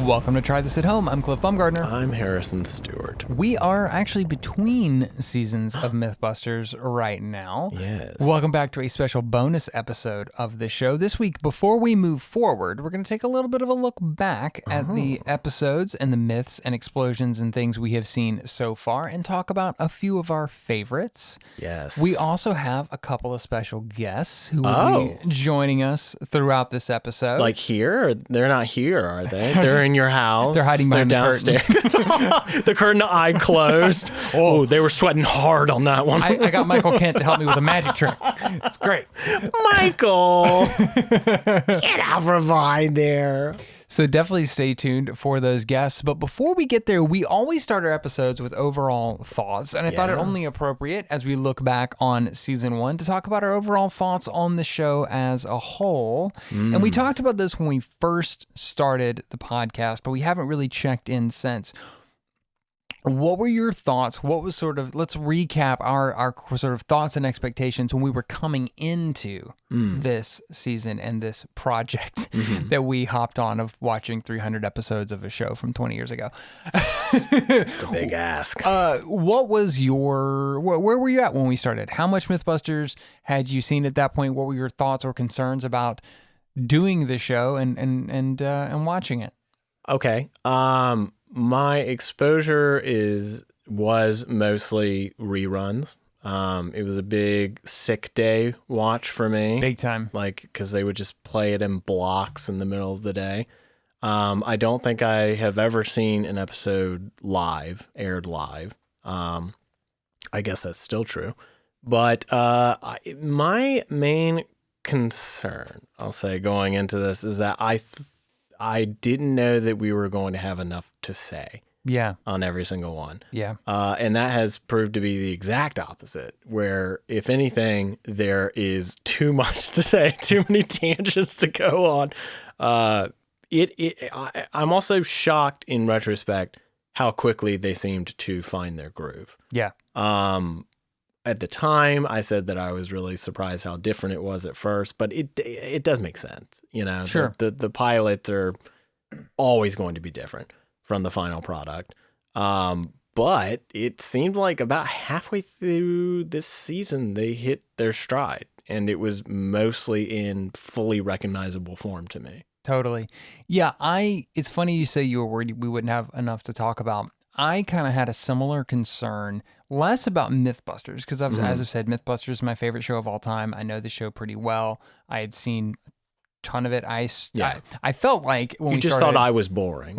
Welcome to Try This at Home. I'm Cliff Bumgardner. I'm Harrison Stewart. We are actually between seasons of Mythbusters right now. Yes. Welcome back to a special bonus episode of the show. This week, before we move forward, we're going to take a little bit of a look back at the episodes and the myths and explosions and things we have seen so far and talk about a few of our favorites. Yes. We also have a couple of special guests who will be joining us throughout this episode. Like here? They're not here, are they? They're in your house. They're hiding behind downstairs. The curtain eye closed. Oh, they were sweating hard on that one. I got Michael Kent to help me with a magic trick. It's great. Michael! Get out from behind there. So definitely stay tuned for those guests. But before we get there, we always start our episodes with overall thoughts. And I thought it only appropriate as we look back on season 1 to talk about our overall thoughts on the show as a whole. And we talked about this when we first started the podcast, but we haven't really checked in since. What were your thoughts? What was let's recap our sort of thoughts and expectations when we were coming into this season and this project that we hopped on of watching 300 episodes of a show from 20 years ago. It's a big ask. What was where were you at when we started? How much Mythbusters had you seen at that point? What were your thoughts or concerns about doing the show and watching it? Okay. My exposure was mostly reruns. It was a big sick day watch for me. Big time. Like, because they would just play it in blocks in the middle of the day. I don't think I have ever seen an episode aired live. I guess that's still true. But my main concern, I'll say, going into this is that I didn't know that we were going to have enough to say on every single one. Yeah. And that has proved to be the exact opposite, where if anything, there is too much to say, too many tangents to go on. I'm also shocked in retrospect how quickly they seemed to find their groove. Yeah. At the time, I said that I was really surprised how different it was at first, but it does make sense. You know, sure. The pilots are always going to be different from the final product. But it seemed like about halfway through this season, they hit their stride, and it was mostly in fully recognizable form to me. Totally. Yeah, it's funny you say you were worried we wouldn't have enough to talk about. I kind of had a similar concern, less about Mythbusters, because as I've said, Mythbusters is my favorite show of all time. I know the show pretty well. I had seen a ton of it. I felt like when you just thought I was boring.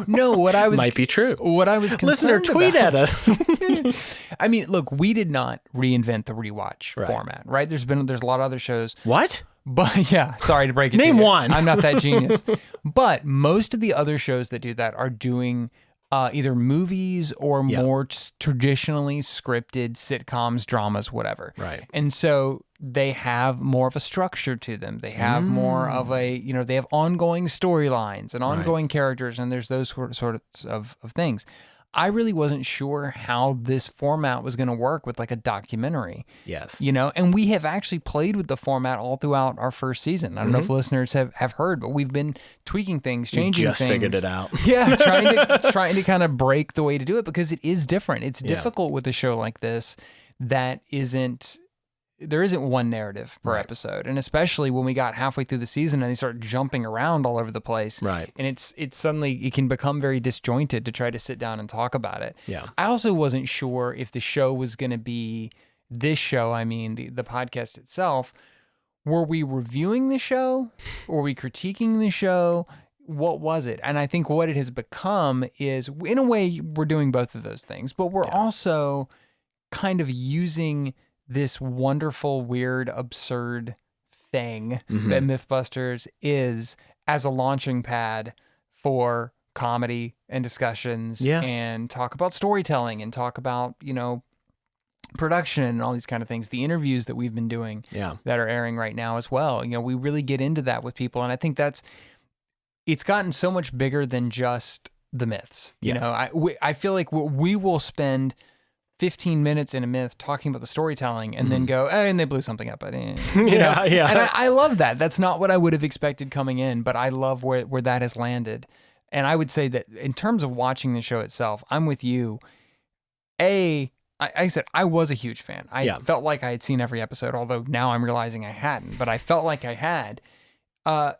No, what I was might be true. What I was concerned Listener, tweet about, at us. I mean, look, we did not reinvent the rewatch format, right? There's a lot of other shows. What? But yeah, sorry to break it. Name one. I'm not that genius. But most of the other shows that do that are doing either movies or more traditionally scripted sitcoms, dramas, whatever. Right. And so they have more of a structure to them. They have more of they have ongoing storylines and ongoing characters, and there's those sorts of things. I really wasn't sure how this format was going to work with like a documentary. Yes. And we have actually played with the format all throughout our first season. I don't know if listeners have heard, but we've been tweaking things, changing things. Just figured it out. Yeah, trying to kind of break the way to do it because it is different. It's difficult with a show like this that there isn't one narrative per episode. And especially when we got halfway through the season and they start jumping around all over the place. Right. And it's suddenly, it can become very disjointed to try to sit down and talk about it. Yeah. I also wasn't sure if the show was going to be this show. I mean, the podcast itself, were we reviewing the show? Were we critiquing the show? What was it? And I think what it has become is, in a way, we're doing both of those things, but we're also kind of using this wonderful, weird, absurd thing that Mythbusters is as a launching pad for comedy and discussions and talk about storytelling and talk about, production and all these kind of things. The interviews that we've been doing that are airing right now as well. We really get into that with people. And I think it's gotten so much bigger than just the myths. Yes. I feel like we will spend 15 minutes in a myth talking about the storytelling and then go, and they blew something up. And I love that. That's not what I would have expected coming in, but I love where that has landed. And I would say that in terms of watching the show itself, I'm with you. Like I said, I was a huge fan. I felt like I had seen every episode, although now I'm realizing I hadn't, but I felt like I had. I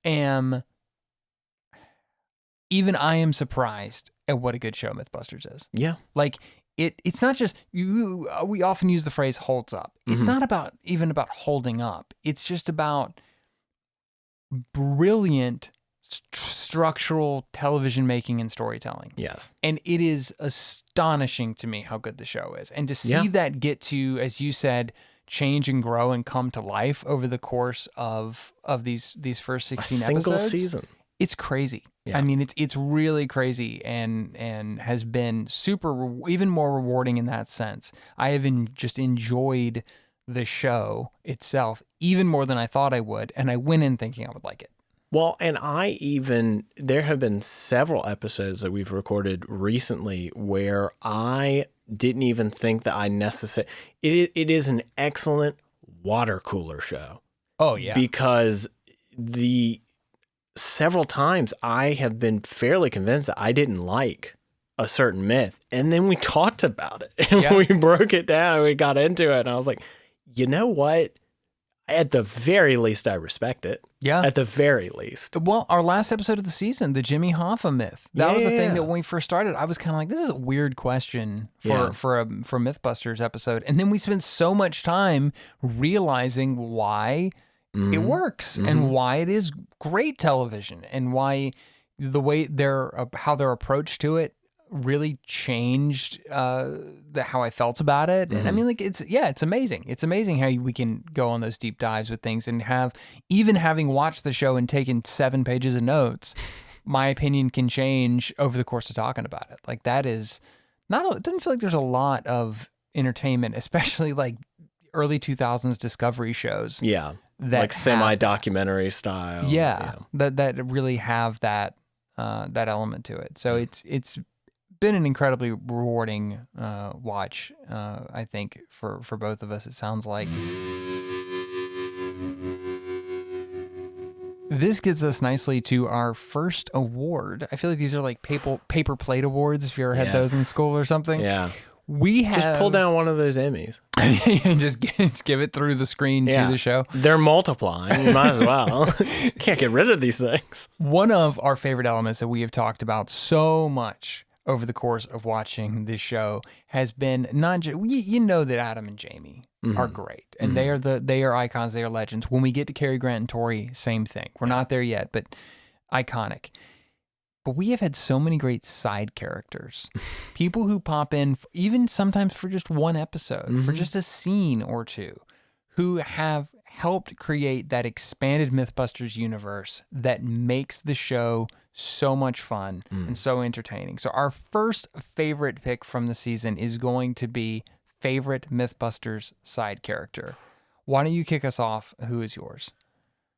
am surprised at what a good show Mythbusters is. Yeah. Like it's not just we often use the phrase holds up. It's not about holding up. It's just about brilliant structural television making and storytelling. Yes. And it is astonishing to me how good the show is. And to see that get to, as you said, change and grow and come to life over the course of these first 16 episodes. Single season. It's crazy. Yeah. I mean, it's really crazy and has been even more rewarding in that sense. I have just enjoyed the show itself even more than I thought I would, and I went in thinking I would like it. Well, and there have been several episodes that we've recorded recently where I didn't even think that I necessarily... It is an excellent water cooler show. Oh, yeah. Because several times I have been fairly convinced that I didn't like a certain myth. And then we talked about it and we broke it down and we got into it. And I was like, you know what? At the very least, I respect it. Yeah. At the very least. Well, our last episode of the season, the Jimmy Hoffa myth. That was the thing that when we first started, I was kind of like, this is a weird question for a Mythbusters episode. And then we spent so much time realizing why it works and why it is great television and why the way how their approach to it really changed how I felt about it. And I mean, like, it's amazing. It's amazing how we can go on those deep dives with things and having watched the show and taken 7 pages of notes, my opinion can change over the course of talking about it. Like it doesn't feel like there's a lot of entertainment, especially like early 2000s Discovery shows. Yeah. That like semi-documentary style. Yeah. That really have that element to it. So it's been an incredibly rewarding watch, I think, for both of us, it sounds like. This gets us nicely to our first award. I feel like these are like paper plate awards, if you ever had those in school or something. Yeah. We have... Just pull down one of those Emmys. and just give it through the screen to the show. They're multiplying. You might as well. Can't get rid of these things. One of our favorite elements that we have talked about so much over the course of watching this show has been not just... You know that Adam and Jamie are great. And they are icons. They are legends. When we get to Cary Grant and Tori, same thing. We're not there yet, but iconic. But we have had so many great side characters, people who pop in, even sometimes for just one episode, for just a scene or two, who have helped create that expanded Mythbusters universe that makes the show so much fun and so entertaining. So our first favorite pick from the season is going to be favorite Mythbusters side character. Why don't you kick us off? Who is yours?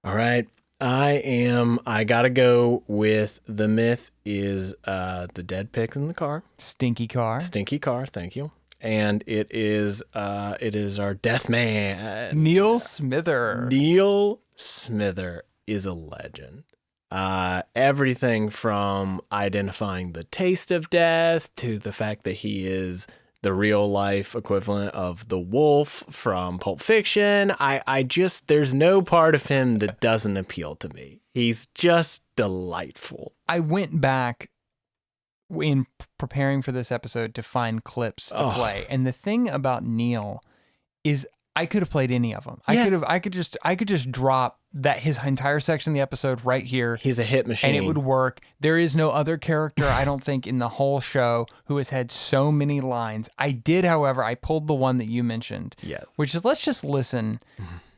All right. I gotta go with the myth is the dead pigs in the car. Stinky Car. Stinky Car, thank you. And it is our death man. Neil Smither. Neil Smither is a legend. Everything from identifying the taste of death to the fact that he is the real life equivalent of the wolf from Pulp Fiction. There's no part of him that doesn't appeal to me. He's just delightful. I went back in preparing for this episode to find clips to play. And the thing about Neil is I could have played any of them. Yeah. I could just drop his entire section of the episode right here. He's a hit machine. And it would work. There is no other character, I don't think, in the whole show who has had so many lines. I did, however, I pulled the one that you mentioned. Yes. Which is, let's just listen.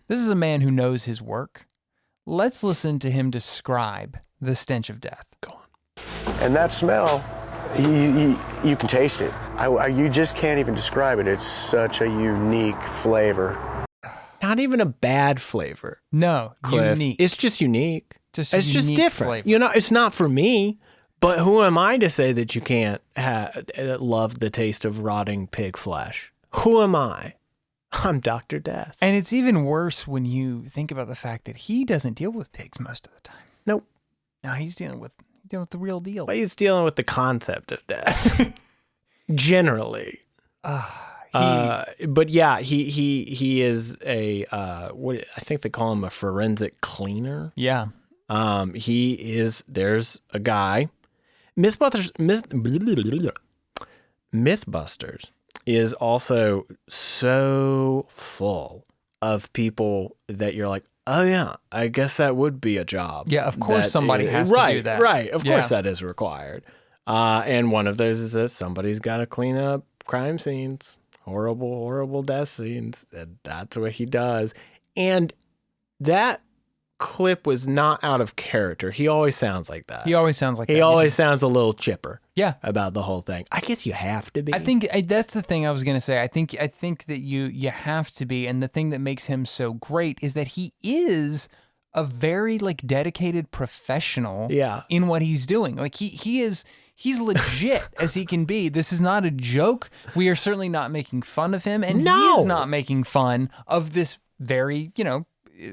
This is a man who knows his work. Let's listen to him describe the stench of death. Go on. And that smell, you can taste it. You just can't even describe it. It's such a unique flavor. Not even a bad flavor. No, Cliff. unique. It's just unique. It's just different. Flavor. You know, it's not for me, But who am I to say that you can't love the taste of rotting pig flesh? Who am I? I'm Dr. Death. And it's even worse when you think about the fact that he doesn't deal with pigs most of the time. Nope. No, he's dealing with the real deal. But he's dealing with the concept of death. Generally. But yeah, he is a what I think they call him a forensic cleaner. Yeah. There's a guy. Mythbusters is also so full of people that you're like, oh yeah, I guess that would be a job. Yeah, of course somebody has to do that. Right, of course that is required. And one of those is that somebody's got to clean up crime scenes, horrible death scenes. And that's what he does. And that clip was not out of character. He always sounds like that. He always sounds like that. He always sounds a little chipper. Yeah. About the whole thing. I guess you have to be. I think that's the thing I was going to say. I think that you have to be. And the thing that makes him so great is that he is a very like dedicated professional in what he's doing. Like he's legit as he can be. This is not a joke. We are certainly not making fun of him. And he is not making fun of this very,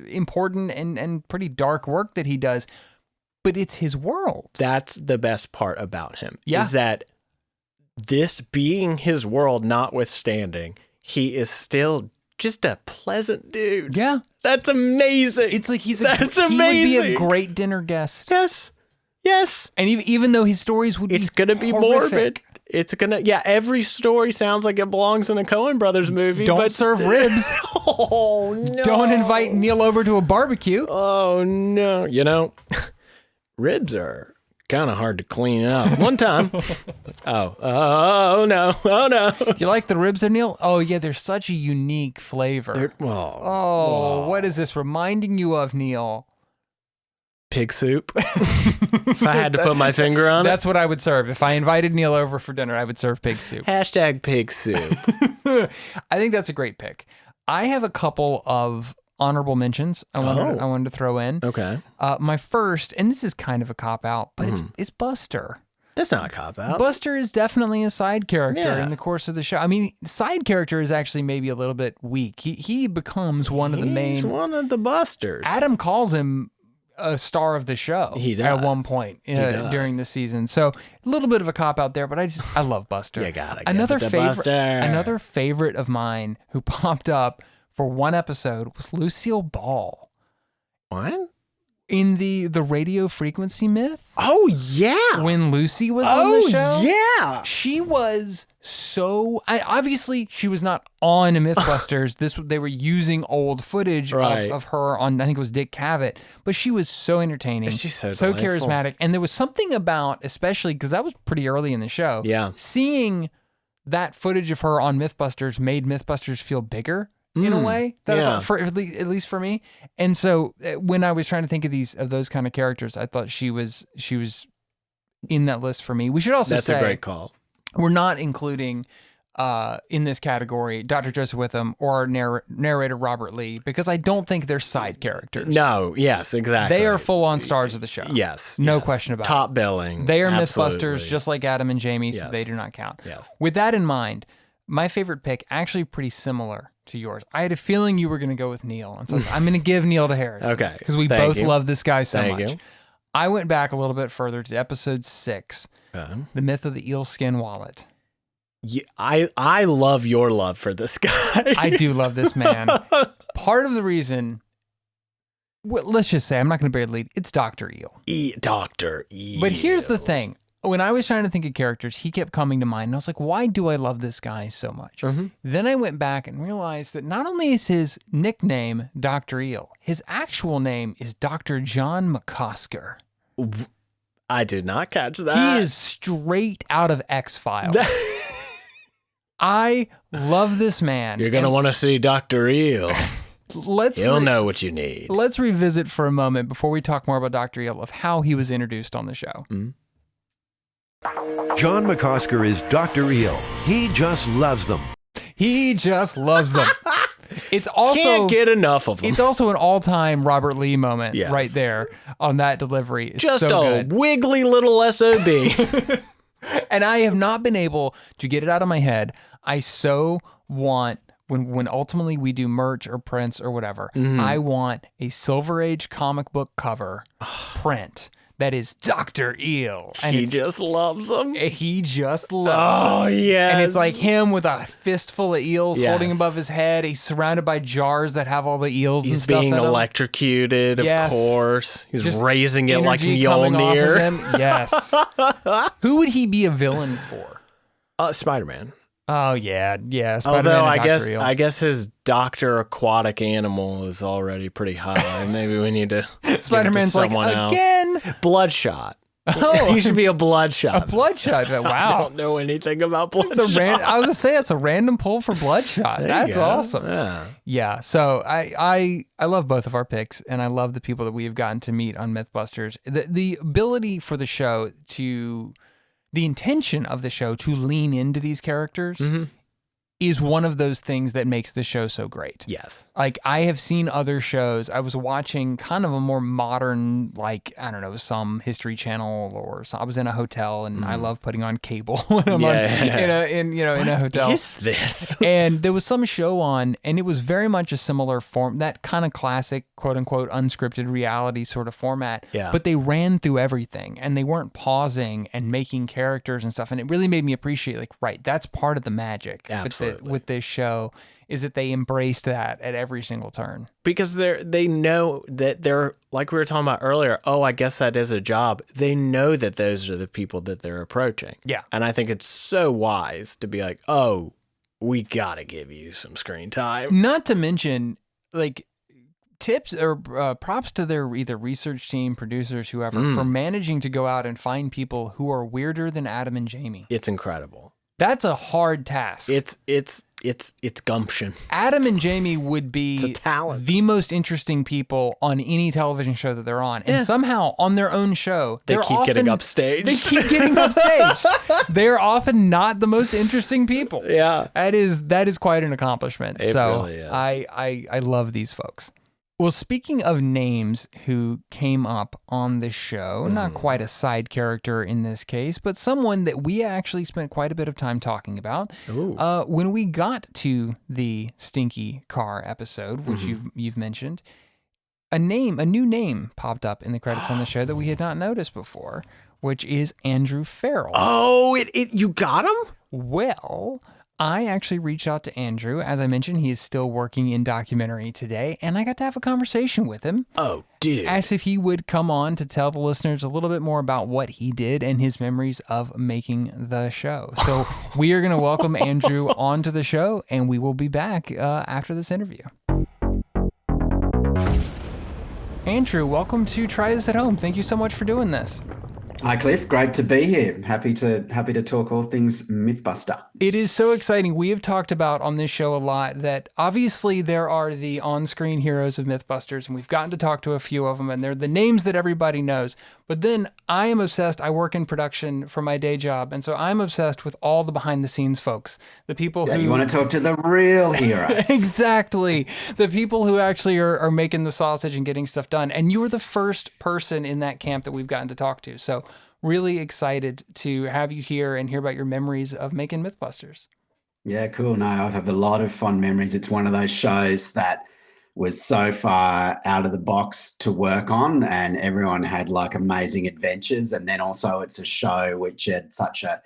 important and pretty dark work that he does, but it's his world. That's the best part about him. Yeah. Is that this being his world notwithstanding, he is still just a pleasant dude. Yeah. That's amazing. It's like he amazing. would be a great dinner guest. Yes. And even though his stories would it's going to be morbid. It's going to, every story sounds like it belongs in a Coen Brothers movie. Don't serve ribs. Oh, no. Don't invite Neil over to a barbecue. Oh, no. Ribs are kind of hard to clean up. One time. Oh, no. You like the ribs there, Neil? Oh, yeah, they're such a unique flavor. What is this reminding you of, Neil? Pig soup. If I had to put my finger on that's what I would serve. If I invited Neil over for dinner, I would serve pig soup. # pig soup. I think that's a great pick. I have a couple of honorable mentions I wanted to throw in. Okay. My first, and this is kind of a cop-out, but it's Buster. That's not a cop-out. Buster is definitely a side character in the course of the show. I mean, side character is actually maybe a little bit weak. He becomes one of the main... He's one of the Busters. Adam calls him a star of the show at one point during the season. So a little bit of a cop out there, but I love Buster. You gotta another give it to favorite, Buster. Another favorite of mine who popped up for one episode was Lucille Ball. What? In the radio frequency myth. Oh yeah. When Lucy was on the show. Yeah. She was so obviously she was not on Mythbusters. They were using old footage of her on, I think it was Dick Cavett, but she was so entertaining. She's so charismatic. And there was something about, especially because that was pretty early in the show. Yeah. Seeing that footage of her on Mythbusters made Mythbusters feel bigger. In a way, I thought at least for me. And so when I was trying to think of those kind of characters, I thought she was in that list for me. We should also say that's a great call. We're not including in this category Dr. Joseph Witham or narrator Robert Lee because I don't think they're side characters. No, yes, exactly. They are full-on stars of the show. Yes, no question about it. Top billing. They are absolutely. Mythbusters, just like Adam and Jamie, so they do not count. Yes. With that in mind, my favorite pick actually pretty similar to yours. I had a feeling you were going to go with Neil, and so I'm going to give Neil to Harris. Okay, because we both love this guy so Thank much. You. I went back a little bit further to episode 6, the myth of the eelskin wallet. Yeah, I love your love for this guy. I do love this man. Part of the reason, let's just say, I'm not going to bury the lead. It's Dr. Eel. Dr. Eel. But here's the thing. When I was trying to think of characters, he kept coming to mind. And I was like, why do I love this guy so much? Then I went back and realized that not only is his nickname Dr. Eel, his actual name is Dr. John McCosker. I did not catch that. He is straight out of X-Files. I love this man. You're going to want to see Dr. Eel. He'll know what you need. Let's revisit for a moment before we talk more about Dr. Eel of how he was introduced on the show. John McCosker is Dr. Eel. He just loves them. He just loves them. It's also Can't get enough of them. It's also an all-time Robert Lee moment Yes. right there on that delivery. It's Just so a good. wiggly little SOB. And I have not been able to get it out of my head. I so want, when ultimately we do merch or prints or whatever, I want a Silver Age comic book cover print that is Dr. Eel. And He just loves them. he just loves them. yeah. And it's like him with a fistful of eels Yes. holding above his head. He's surrounded by jars that have all the eels and He's stuff being in them. electrocuted, Yes. of course. He's Just raising it like Energy coming off of Mjolnir. him. Yes. Who would he be a villain for? Spider-Man. Oh yeah, yeah. Spider-Man Although and Dr. Eel. I guess his Dr. Aquatic Animal is already pretty high. Maybe we need to Spider-Man's like, someone else. again? Bloodshot. Oh, He should be a Bloodshot. a Bloodshot. I Wow. don't know anything about It's Bloodshot. I was gonna say it's a random pull for Bloodshot. There you That's go. awesome. Yeah. Yeah. So I love both of our picks, and I love the people that we have gotten to meet on Mythbusters. The ability for the show the intention of the show to lean into these characters is one of those things that makes the show so great. Yes. Like, I have seen other shows. I was watching kind of a more modern, like, I don't know, some History Channel or I was in a hotel, and I love putting on cable when I'm in a hotel. What is this? And there was some show on, and it was very much a similar form, that kind of classic, quote unquote, unscripted reality sort of format. Yeah. But they ran through everything, and they weren't pausing and making characters and stuff. And it really made me appreciate, like, right, that's part of the magic with this show, is that they embraced that at every single turn. Because they know that they're, like we were talking about earlier, oh, I guess that is a job. They know that those are the people that they're approaching. Yeah. And I think it's so wise to be like, oh, we got to give you some screen time. Not to mention, like, tips or props to their either research team, producers, whoever, for managing to go out and find people who are weirder than Adam and Jamie. It's incredible. That's a hard task. It's gumption. Adam and Jamie would be It's a talent. the most interesting people on any television show that they're on. And somehow on their own show, They they're keep often, getting upstaged. They keep getting upstaged. They're often not the most interesting people. Yeah. That is quite an accomplishment. It so really is. I love these folks. Well, speaking of names who came up on the show, not quite a side character in this case, but someone that we actually spent quite a bit of time talking about. When we got to the Stinky Car episode, which you've mentioned, a new name popped up in the credits on the show that we had not noticed before, which is Andrew Farrell. Oh, you got him? Well, I actually reached out to Andrew. As I mentioned, he is still working in documentary today, and I got to have a conversation with him. Oh, dude. Asked if he would come on to tell the listeners a little bit more about what he did and his memories of making the show. So we are going to welcome Andrew onto the show, and we will be back after this interview. Andrew, welcome to Try This at Home. Thank you so much for doing this. Hi, Cliff. Great to be here. Happy to talk all things Mythbuster. It is so exciting. We have talked about on this show a lot that obviously there are the on-screen heroes of Mythbusters, and we've gotten to talk to a few of them, and they're the names that everybody knows. But then I am obsessed. I work in production for my day job, and so I'm obsessed with all the behind-the-scenes folks, the people who... You want to talk to the real heroes. Exactly. The people who actually are making the sausage and getting stuff done. And you were the first person in that camp that we've gotten to talk to. So really excited to have you here and hear about your memories of making Mythbusters. Yeah, cool. No, I have a lot of fond memories. It's one of those shows that was so far out of the box to work on, and everyone had like amazing adventures. And then also it's a show which had such a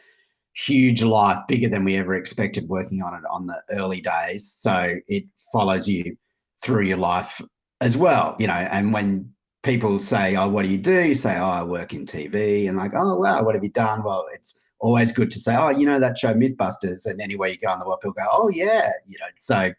huge life, bigger than we ever expected working on it on the early days. So it follows you through your life as well, you know. And when people say, oh, what do? You say, oh, I work in TV, and like, oh, wow, what have you done? Well, it's always good to say, oh, you know, that show Mythbusters, and anywhere you go on the world, people go, oh yeah, you know. So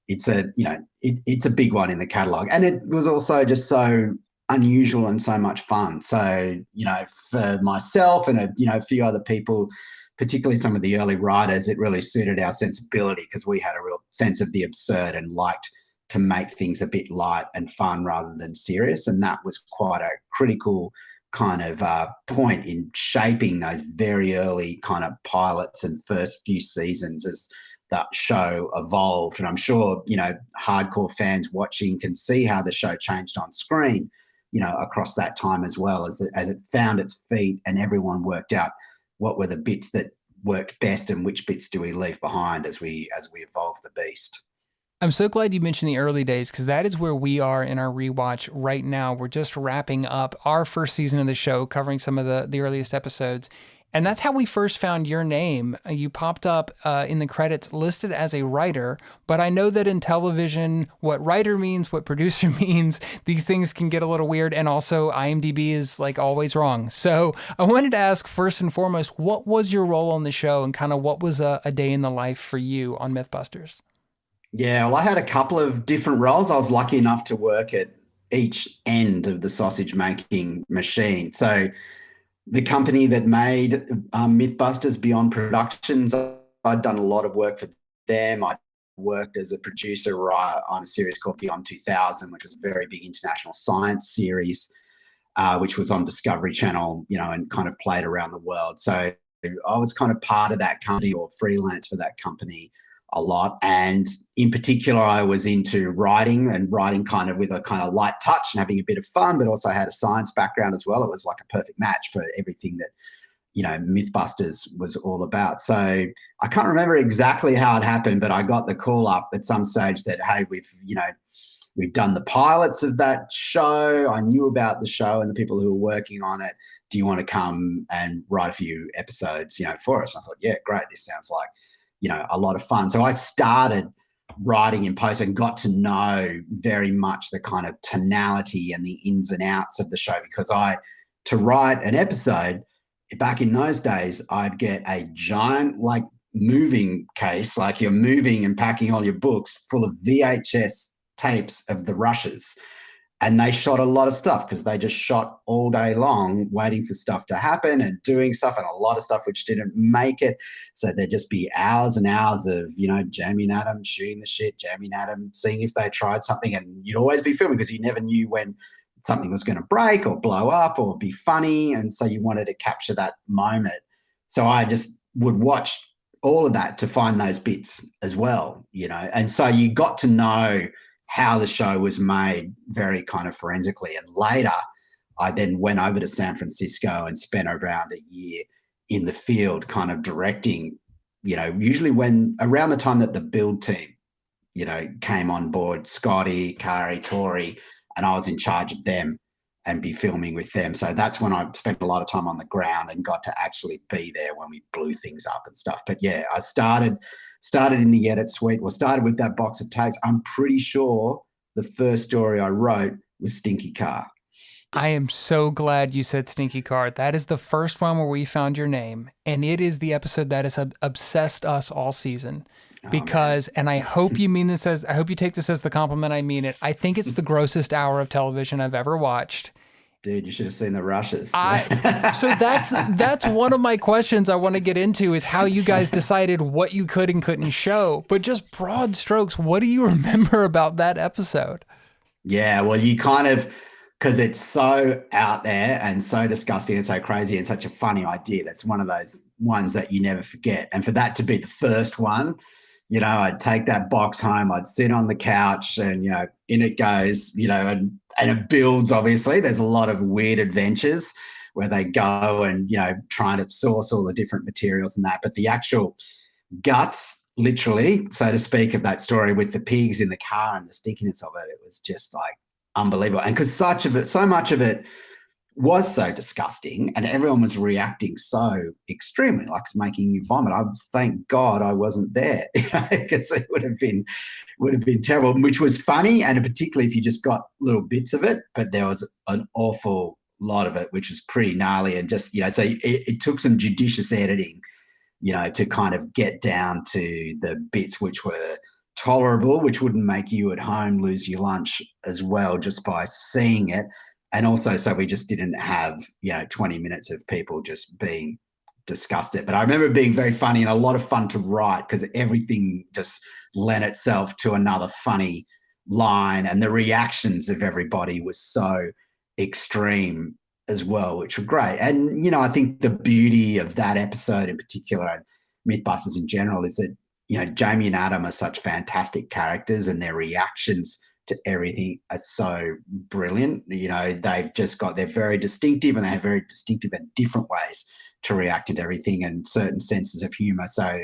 it's it's a big one in the catalog, and it was also just so unusual and so much fun. So, you know, for myself and a few other people, particularly some of the early writers, it really suited our sensibility because we had a real sense of the absurd and liked to make things a bit light and fun rather than serious. And that was quite a critical kind of point in shaping those very early kind of pilots and first few seasons as that show evolved. And I'm sure, hardcore fans watching can see how the show changed on screen, across that time as well, as it found its feet and everyone worked out what were the bits that worked best and which bits do we leave behind as we evolve the beast. I'm so glad you mentioned the early days, because that is where we are in our rewatch right now. We're just wrapping up our first season of the show, covering some of the earliest episodes. And that's how we first found your name. You popped up in the credits listed as a writer, but I know that in television, what writer means, what producer means, these things can get a little weird. And also IMDb is like always wrong. So I wanted to ask first and foremost, what was your role on the show and kind of what was a day in the life for you on Mythbusters? Yeah, well, I had a couple of different roles. I was lucky enough to work at each end of the sausage making machine. So the company that made Mythbusters Beyond Productions, I'd done a lot of work for them. I worked as a producer on a series called Beyond 2000, which was a very big international science series, which was on Discovery Channel, and kind of played around the world. So I was kind of part of that company or freelance for that company a lot. And in particular, I was into writing kind of with a kind of light touch and having a bit of fun, but also had a science background as well. It was like a perfect match for everything that, Mythbusters was all about. So I can't remember exactly how it happened, but I got the call up at some stage that, hey, we've done the pilots of that show. I knew about the show and the people who were working on it. Do you want to come and write a few episodes, for us? I thought, yeah, great. This sounds like, a lot of fun. So I started writing in post and got to know very much the kind of tonality and the ins and outs of the show, because to write an episode back in those days, I'd get a giant like moving case, like you're moving and packing all your books full of VHS tapes of the rushes. And they shot a lot of stuff because they just shot all day long waiting for stuff to happen and doing stuff, and a lot of stuff which didn't make it. So there'd just be hours and hours of, jamming at them, shooting the shit, jamming at them, seeing if they tried something. And you'd always be filming because you never knew when something was going to break or blow up or be funny. And so you wanted to capture that moment. So I just would watch all of that to find those bits as well, And so you got to know how the show was made very kind of forensically. And later, I then went over to San Francisco and spent around a year in the field kind of directing, usually around the time that the build team, came on board, Scotty, Kari, Tori, and I was in charge of them and be filming with them. So that's when I spent a lot of time on the ground and got to actually be there when we blew things up and stuff. But yeah, I started in the edit suite, or started with that box of tapes. I'm pretty sure the first story I wrote was Stinky Car. I am so glad you said Stinky Car. That is the first one where we found your name, and it is the episode that has obsessed us all season. Because, and I hope you I hope you take this as the compliment. I mean it. I think it's the grossest hour of television I've ever watched. Dude, you should have seen the rushes. So that's one of my questions I want to get into, is how you guys decided what you could and couldn't show. But just broad strokes, what do you remember about that episode? Yeah, well, you kind of, because it's so out there and so disgusting and so crazy and such a funny idea. That's one of those ones that you never forget. And for that to be the first one, I'd take that box home, I'd sit on the couch and, in it goes, and it builds, obviously. There's a lot of weird adventures where they go and, trying to source all the different materials and that. But the actual guts, literally, so to speak, of that story with the pigs in the car and the stinkiness of it, it was just like unbelievable. And because so much of it was so disgusting and everyone was reacting so extremely, like making you vomit. Thank God I wasn't there, because it would have been terrible, which was funny, and particularly if you just got little bits of it, but there was an awful lot of it, which was pretty gnarly. And just, so it took some judicious editing, to kind of get down to the bits which were tolerable, which wouldn't make you at home lose your lunch as well, just by seeing it. And also, so we just didn't have, 20 minutes of people just being disgusted. But I remember it being very funny and a lot of fun to write, because everything just lent itself to another funny line, and the reactions of everybody was so extreme as well, which were great. And, I think the beauty of that episode in particular, and Mythbusters in general, is that Jamie and Adam are such fantastic characters, and their reactions to everything are so brilliant. They're very distinctive, and they have very distinctive and different ways to react to everything, and certain senses of humor. So,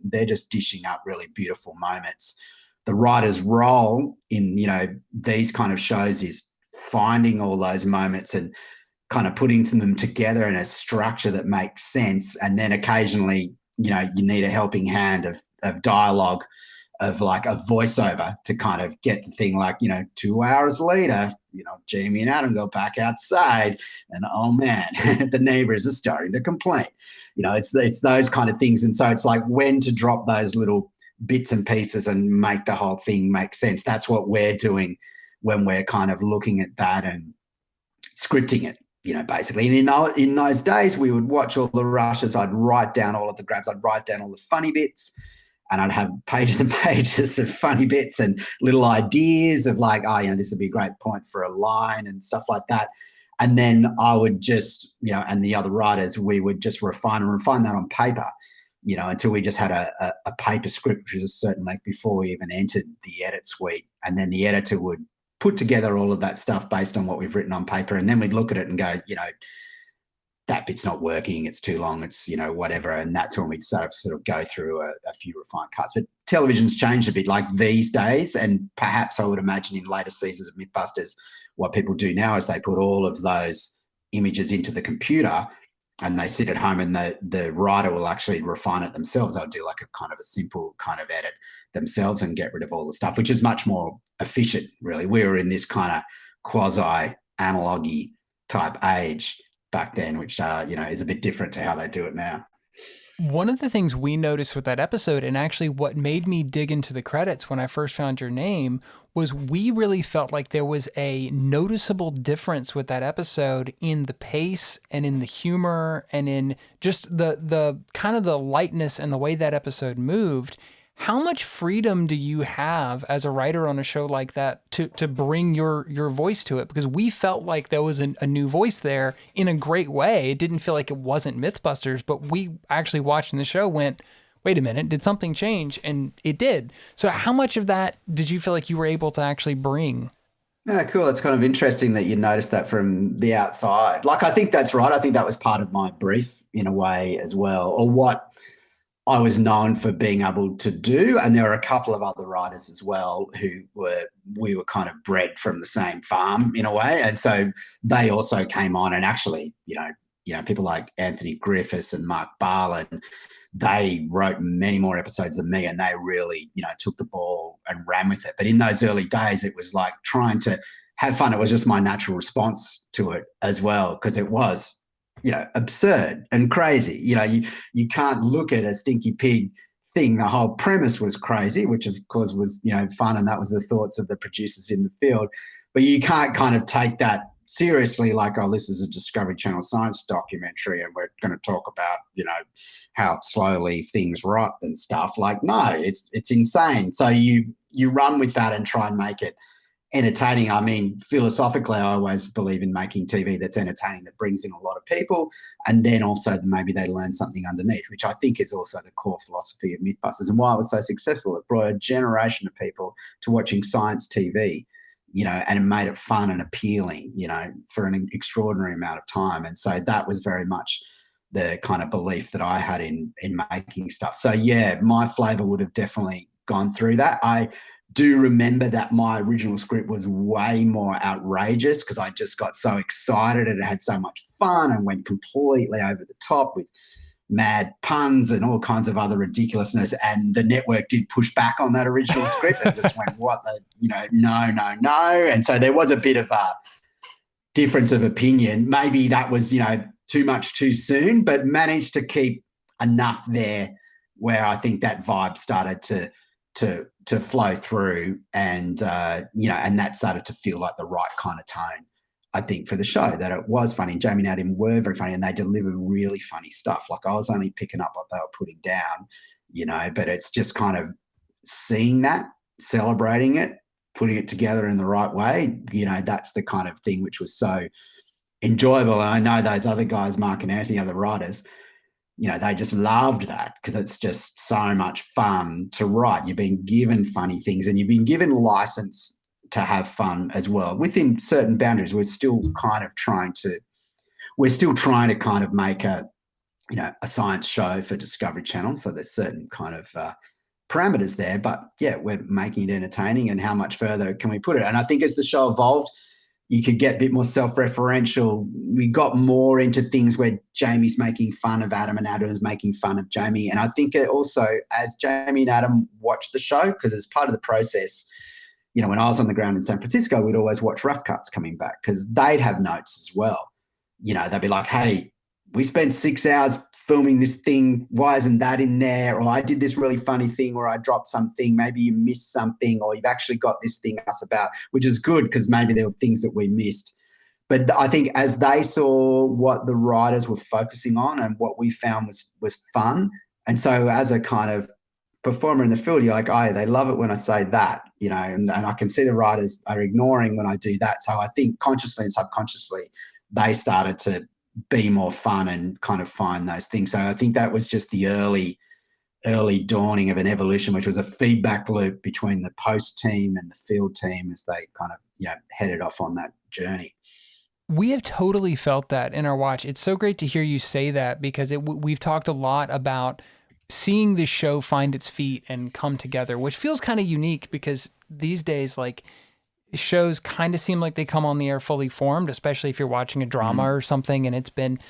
they're just dishing up really beautiful moments. The writer's role in, these kind of shows is finding all those moments and kind of putting them together in a structure that makes sense. And then occasionally, you need a helping hand of dialogue, of like a voiceover to kind of get the thing, like, 2 hours later, Jamie and Adam go back outside and, oh man, the neighbors are starting to complain. It's those kind of things. And so it's like when to drop those little bits and pieces and make the whole thing make sense. That's what we're doing when we're kind of looking at that and scripting it, basically. And in those days, we would watch all the rushes. I'd write down all of the grabs. I'd write down all the funny bits. And I'd have pages and pages of funny bits and little ideas of like, this would be a great point for a line and stuff like that. And then I would just, and the other writers, we would just refine that on paper, until we just had a paper script, which was a certain length before we even entered the edit suite. And then the editor would put together all of that stuff based on what we've written on paper. And then we'd look at it and go, that bit's not working, it's too long, it's, whatever. And that's when we'd sort of go through a few refined cuts. But television's changed a bit, like these days, and perhaps I would imagine in later seasons of Mythbusters, what people do now is they put all of those images into the computer and they sit at home, and the writer will actually refine it themselves. They'll do like a kind of a simple kind of edit themselves and get rid of all the stuff, which is much more efficient, really. We were in this kind of quasi-analogy type age back then, which is a bit different to how they do it now. One of the things we noticed with that episode, and actually what made me dig into the credits when I first found your name, was we really felt like there was a noticeable difference with that episode in the pace and in the humor and in just the kind of the lightness and the way that episode moved. How much freedom do you have as a writer on a show like that to bring your voice to it? Because we felt like there was a new voice there in a great way. It didn't feel like it wasn't Mythbusters, but we actually watching the show went, wait a minute, did something change? And it did. So how much of that did you feel like you were able to actually bring? Yeah, cool. It's kind of interesting that you noticed that from the outside. Like, I think that's right. I think that was part of my brief in a way as well, or what I was known for being able to do. And there were a couple of other writers as well we were kind of bred from the same farm in a way. And so they also came on, and actually, people like Anthony Griffiths and Mark Barlin, they wrote many more episodes than me, and they really, took the ball and ran with it. But in those early days, it was like trying to have fun. It was just my natural response to it as well, because it was, absurd and crazy. You can't look at a Stinky Pig thing. The whole premise was crazy, which of course was, fun. And that was the thoughts of the producers in the field. But you can't kind of take that seriously, like, oh, this is a Discovery Channel science documentary and we're going to talk about, how slowly things rot and stuff. Like, no, it's insane. So you run with that and try and make it entertaining. I mean, philosophically, I always believe in making TV that's entertaining, that brings in a lot of people, and then also maybe they learn something underneath, which I think is also the core philosophy of Mythbusters and why it was so successful. It brought a generation of people to watching science TV, and it made it fun and appealing, for an extraordinary amount of time. And so that was very much the kind of belief that I had in making stuff. So yeah, my flavor would have definitely gone through that. I do remember that my original script was way more outrageous because I just got so excited and it had so much fun and went completely over the top with mad puns and all kinds of other ridiculousness. And the network did push back on that original script and just went, what the, no. And so there was a bit of a difference of opinion. Maybe that was, too much too soon, but managed to keep enough there where I think that vibe started to flow through, and and that started to feel like the right kind of tone, I think, for the show, that it was funny. Jamie and Adam were very funny and they delivered really funny stuff. Like, I was only picking up what they were putting down, but it's just kind of seeing that, celebrating it, putting it together in the right way, that's the kind of thing which was so enjoyable. And I know those other guys, Mark and Anthony, other writers, they just loved that because it's just so much fun to write. You've been given funny things and you've been given license to have fun as well within certain boundaries. We're still trying to kind of make a science show for Discovery Channel. So there's certain kind of parameters there, but yeah, we're making it entertaining. And how much further can we put it? And I think as the show evolved, you could get a bit more self-referential. We got more into things where Jamie's making fun of Adam and Adam is making fun of Jamie. And I think it also, as Jamie and Adam watched the show, because as part of the process, when I was on the ground in San Francisco, we'd always watch rough cuts coming back because they'd have notes as well. They'd be like, hey, we spent 6 hours filming this thing. Why isn't that in there? Or I did this really funny thing, or I dropped something. Maybe you missed something, or you've actually got this thing us about, which is good because maybe there were things that we missed. But I think as they saw what the writers were focusing on and what we found was fun. And so as a kind of performer in the field, you're like, oh, they love it when I say that, and I can see the writers are ignoring when I do that. So I think consciously and subconsciously, they started to be more fun and kind of find those things. So I think that was just the early dawning of an evolution, which was a feedback loop between the post team and the field team as they kind of, headed off on that journey. We have totally felt that in our watch. It's so great to hear you say that because we've talked a lot about seeing the show find its feet and come together, which feels kind of unique because these days, like, shows kind of seem like they come on the air fully formed, especially if you're watching a drama or something and it's been,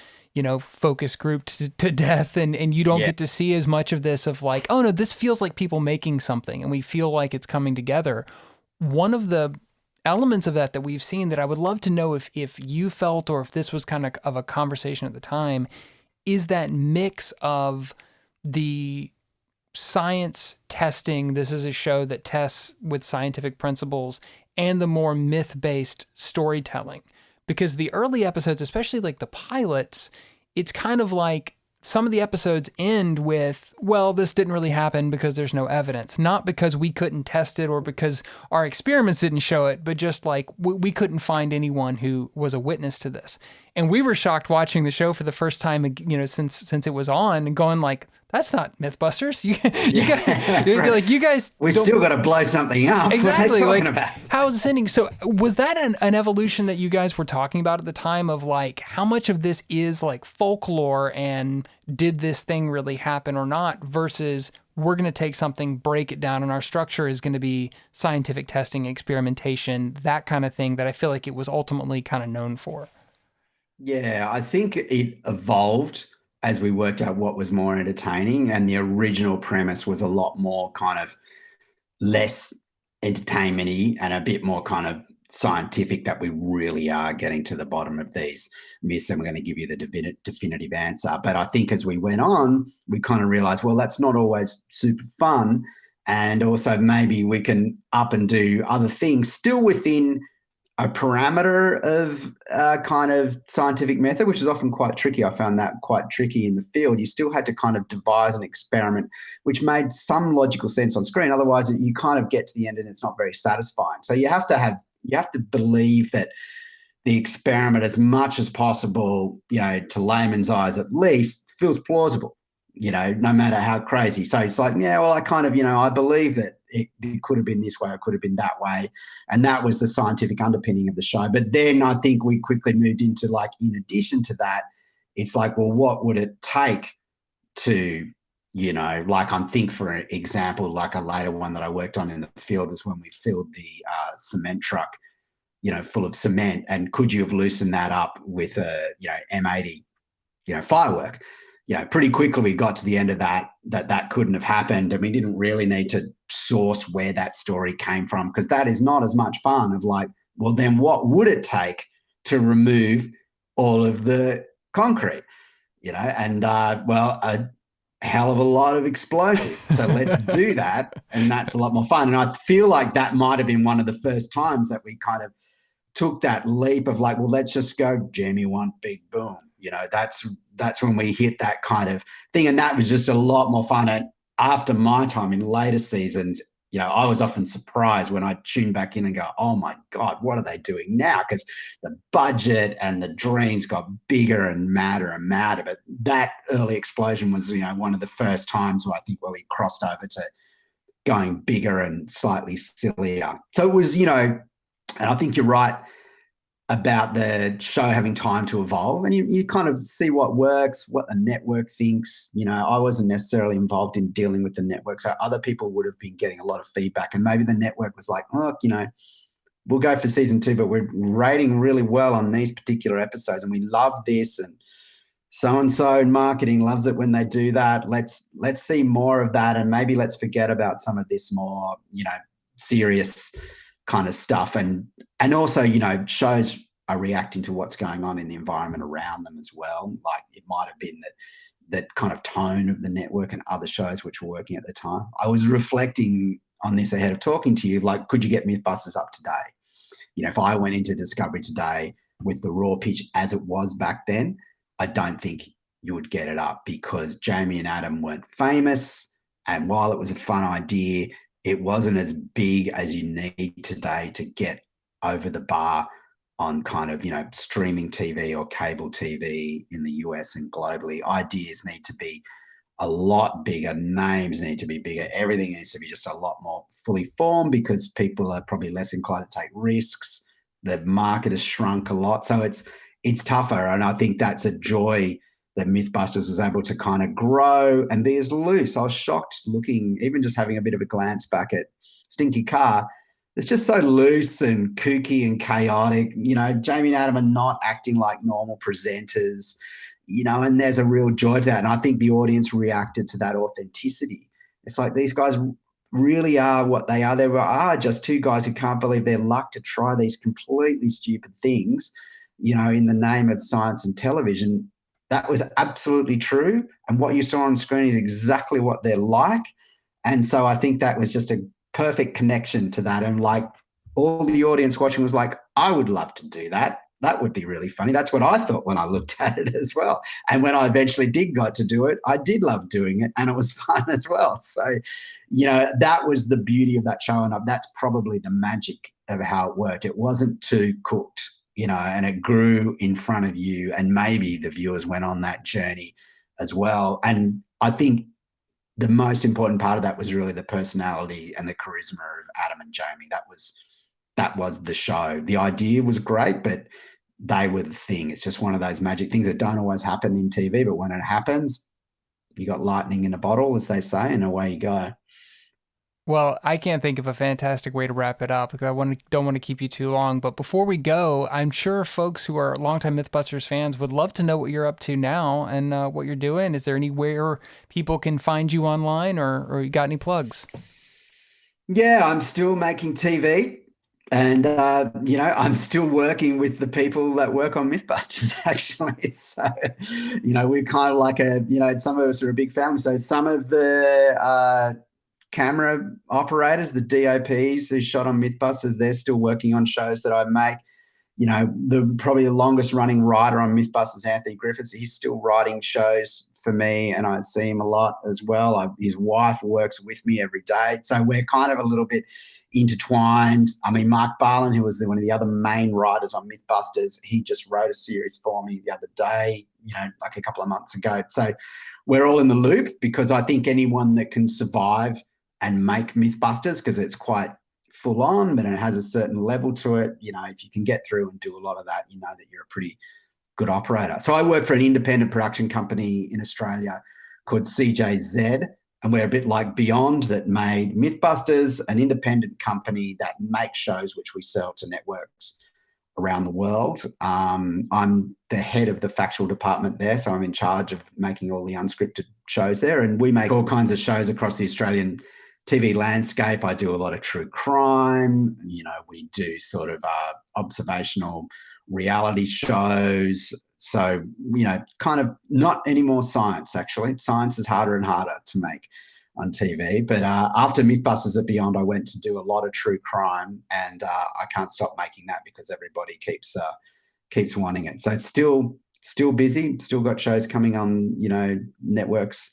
focus grouped to death and you don't get to see as much of this of like, oh no, this feels like people making something and we feel like it's coming together. One of the elements of that we've seen that I would love to know if you felt or if this was kind of a conversation at the time is that mix of the science testing. This is a show that tests with scientific principles and the more myth-based storytelling. Because the early episodes, especially like the pilots, it's kind of like some of the episodes end with, well, this didn't really happen because there's no evidence. Not because we couldn't test it or because our experiments didn't show it, but just like we couldn't find anyone who was a witness to this. And we were shocked watching the show for the first time, since it was on and going like, that's not Mythbusters. You guys, we still got to blow something up. Exactly. What are you like, talking about? how is this ending? So was that an evolution that you guys were talking about at the time of like, how much of this is like folklore and did this thing really happen or not versus we're going to take something, break it down, and our structure is going to be scientific testing, experimentation, that kind of thing that I feel like it was ultimately kind of known for? Yeah, I think it evolved as we worked out what was more entertaining, and the original premise was a lot more kind of less entertainment-y and a bit more kind of scientific, that we really are getting to the bottom of these myths and we're going to give you the definitive answer. But I think as we went on, we kind of realized, well, that's not always super fun. And also maybe we can up and do other things still within a parameter of kind of scientific method, which is often quite tricky. I found that quite tricky in the field. You still had to kind of devise an experiment, which made some logical sense on screen. Otherwise, you kind of get to the end and it's not very satisfying. So you have to believe that the experiment, as much as possible, to layman's eyes at least, feels plausible, no matter how crazy. So it's like, yeah, well, I kind of, I believe that it could have been this way, it could have been that way. And that was the scientific underpinning of the show. But then I think we quickly moved into like, in addition to that, it's like, well, what would it take to, like I'm think for example, like a later one that I worked on in the field was when we filled the cement truck, full of cement. And could you have loosened that up with a, M80, firework? Pretty quickly we got to the end of that couldn't have happened. And we didn't really need to source where that story came from, because that is not as much fun of like, well, then what would it take to remove all of the concrete, and a hell of a lot of explosives. So let's do that. And that's a lot more fun. And I feel like that might've been one of the first times that we kind of took that leap of like, well, let's just go Jamie one big boom. That's when we hit that kind of thing. And that was just a lot more fun. And after my time in later seasons, I was often surprised when I tune back in and go, oh my God, what are they doing now? Because the budget and the dreams got bigger and madder and madder. But that early explosion was, one of the first times where we crossed over to going bigger and slightly sillier. So it was, and I think you're right about the show having time to evolve, and you kind of see what works, what the network thinks. I wasn't necessarily involved in dealing with the network, so other people would have been getting a lot of feedback, and maybe the network was like, look, we'll go for season 2, but we're rating really well on these particular episodes, and we love this, and so in marketing loves it when they do that. Let's see more of that, and maybe let's forget about some of this more, serious kind of stuff. And also, shows are reacting to what's going on in the environment around them as well. Like it might have been that kind of tone of the network and other shows which were working at the time. I was reflecting on this ahead of talking to you, like, could you get Mythbusters up today? If I went into Discovery today with the raw pitch as it was back then, I don't think you would get it up, because Jamie and Adam weren't famous. And while it was a fun idea, it wasn't as big as you need today to get over the bar on kind of, streaming TV or cable TV in the US and globally. Ideas need to be a lot bigger. Names need to be bigger. Everything needs to be just a lot more fully formed, because people are probably less inclined to take risks. The market has shrunk a lot. So it's tougher. And I think that's a joy that Mythbusters was able to kind of grow and be as loose. I was shocked looking, even just having a bit of a glance back at Stinky Car. It's just so loose and kooky and chaotic. Jamie and Adam are not acting like normal presenters, and there's a real joy to that. And I think the audience reacted to that authenticity. It's like these guys really are what they are. They are just two guys who can't believe their luck to try these completely stupid things, in the name of science and television. That was absolutely true. And what you saw on screen is exactly what they're like. And so I think that was just a perfect connection to that. And like all the audience watching was like, I would love to do that. That would be really funny. That's what I thought when I looked at it as well. And when I eventually got to do it, I did love doing it, and it was fun as well. So, that was the beauty of that show. And that's probably the magic of how it worked. It wasn't too cooked, and it grew in front of you, and maybe the viewers went on that journey as well. And I think the most important part of that was really the personality and the charisma of Adam and Jamie. That was the show. The idea was great, but they were the thing. It's just one of those magic things that don't always happen in TV, but when it happens, you got lightning in a bottle, as they say, and away you go. Well, I can't think of a fantastic way to wrap it up, because I don't want to keep you too long. But before we go, I'm sure folks who are longtime Mythbusters fans would love to know what you're up to now and what you're doing. Is there anywhere people can find you online, or you got any plugs? Yeah, I'm still making TV. And, I'm still working with the people that work on Mythbusters, actually. So, we're kind of like some of us are a big family. So some of the camera operators, the DOPs who shot on Mythbusters, they're still working on shows that I make. Probably the longest running writer on Mythbusters, Anthony Griffiths, he's still writing shows for me, and I see him a lot as well. His wife works with me every day. So we're kind of a little bit intertwined. I mean, Mark Barlin, who was one of the other main writers on Mythbusters, he just wrote a series for me the other day, like a couple of months ago. So we're all in the loop, because I think anyone that can survive and make Mythbusters, because it's quite full on, but it has a certain level to it. If you can get through and do a lot of that, that you're a pretty good operator. So I work for an independent production company in Australia called CJZ, and we're a bit like Beyond, that made Mythbusters, an independent company that makes shows which we sell to networks around the world. I'm the head of the factual department there, so I'm in charge of making all the unscripted shows there, and we make all kinds of shows across the Australian TV landscape. I do a lot of true crime. We do sort of observational reality shows. So, kind of not any more science, actually. Science is harder and harder to make on TV. But after Mythbusters at Beyond, I went to do a lot of true crime, and I can't stop making that because everybody keeps wanting it. So it's still busy, still got shows coming on, networks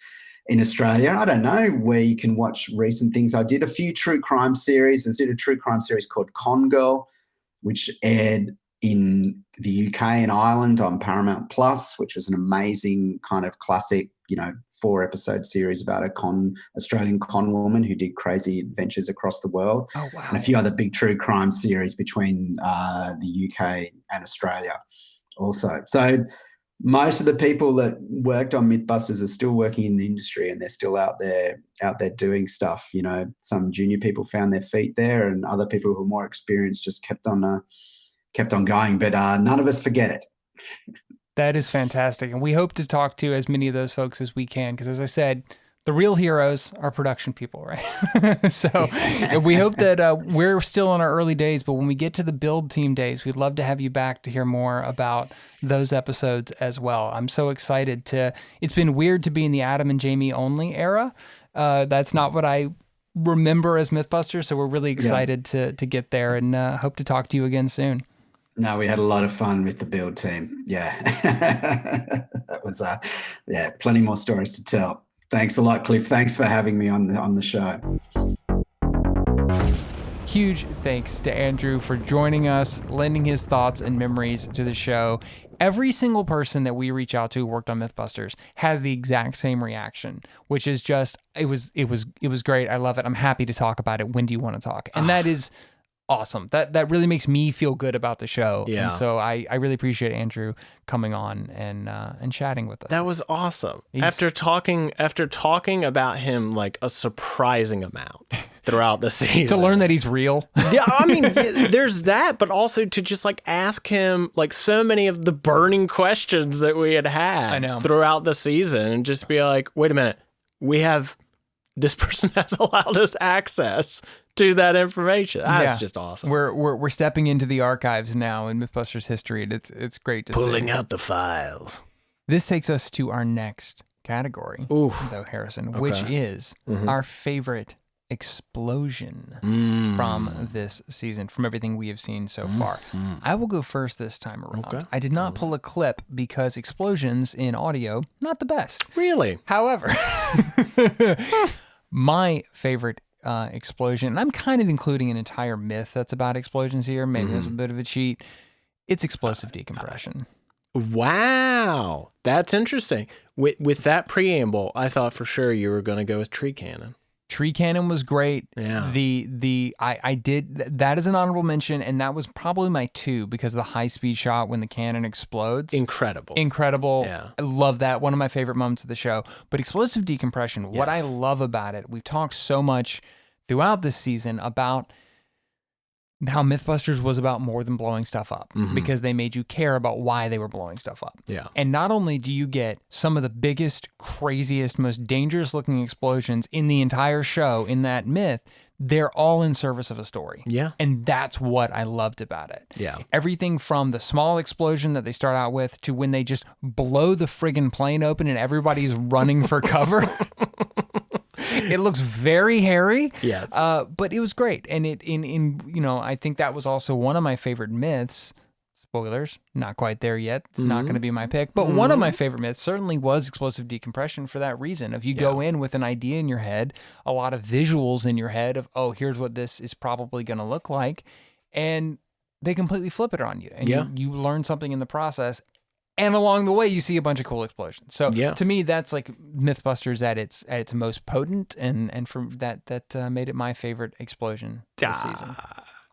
in Australia. I don't know where you can watch recent things. I did a few true crime series. I did a true crime series called Con Girl, which aired in the UK and Ireland on Paramount Plus, which was an amazing kind of classic, 4-episode series about a Australian con woman who did crazy adventures across the world. Oh, wow. And a few other big true crime series between the UK and Australia also. So most of the people that worked on Mythbusters are still working in the industry, and they're still out there doing stuff. Some junior people found their feet there, and other people who are more experienced just kept on going. But none of us forget it. That is fantastic. And we hope to talk to as many of those folks as we can, because as I said, the real heroes are production people, right? So we hope that we're still in our early days, but when we get to the build team days, we'd love to have you back to hear more about those episodes as well. I'm so excited it's been weird to be in the Adam and Jamie only era. That's not what I remember as Mythbusters, so we're really excited to get there, and hope to talk to you again soon. No, we had a lot of fun with the build team. Yeah. That was, plenty more stories to tell. Thanks a lot, Cliff. Thanks for having me on the show. Huge thanks to Andrew for joining us, lending his thoughts and memories to the show. Every single person that we reach out to who worked on Mythbusters has the exact same reaction, which is just, it was great. I love it. I'm happy to talk about it. When do you want to talk? And that is awesome. That really makes me feel good about the show. Yeah. And so I really appreciate Andrew coming on and chatting with us. That was awesome. After talking about him like a surprising amount throughout the season. To learn that he's real. Yeah, I mean, there's that, but also to just like ask him like so many of the burning questions that we had throughout the season, and just be like, wait a minute, this person has allowed us access to that information. That's just awesome. We're stepping into the archives now in Mythbusters history, and it's great to see. Pulling out the files. This takes us to our next category, though, Harrison, which is our favorite explosion from this season, from everything we have seen so far. I will go first this time around. Okay. I did not pull a clip because explosions in audio, not the best. Really? However, my favorite explosion, and I'm kind of including an entire myth that's about explosions here. Maybe it's a bit of a cheat. It's explosive decompression. Wow. That's interesting. With that preamble, I thought for sure you were going to go with tree cannon. Tree cannon was great. Yeah. I did that as an honorable mention, and that was probably my 2 because of the high speed shot when the cannon explodes. Incredible. Yeah. I love that. One of my favorite moments of the show. But explosive decompression, what I love about it, we've talked so much throughout this season about how Mythbusters was about more than blowing stuff up, because they made you care about why they were blowing stuff up. Yeah. And not only do you get some of the biggest, craziest, most dangerous looking explosions in the entire show in that myth, they're all in service of a story. Yeah. And that's what I loved about it. Yeah. Everything from the small explosion that they start out with to when they just blow the friggin' plane open and everybody's running for cover. It looks very hairy. Yes. But it was great. And I think that was also one of my favorite myths. Spoilers, not quite there yet. It's not going to be my pick. But one of my favorite myths certainly was explosive decompression for that reason. If you go in with an idea in your head, a lot of visuals in your head of, here's what this is probably going to look like. And they completely flip it on you. And you learn something in the process. And along the way, you see a bunch of cool explosions. So to me, that's like Mythbusters at its most potent, and for that made it my favorite explosion this season.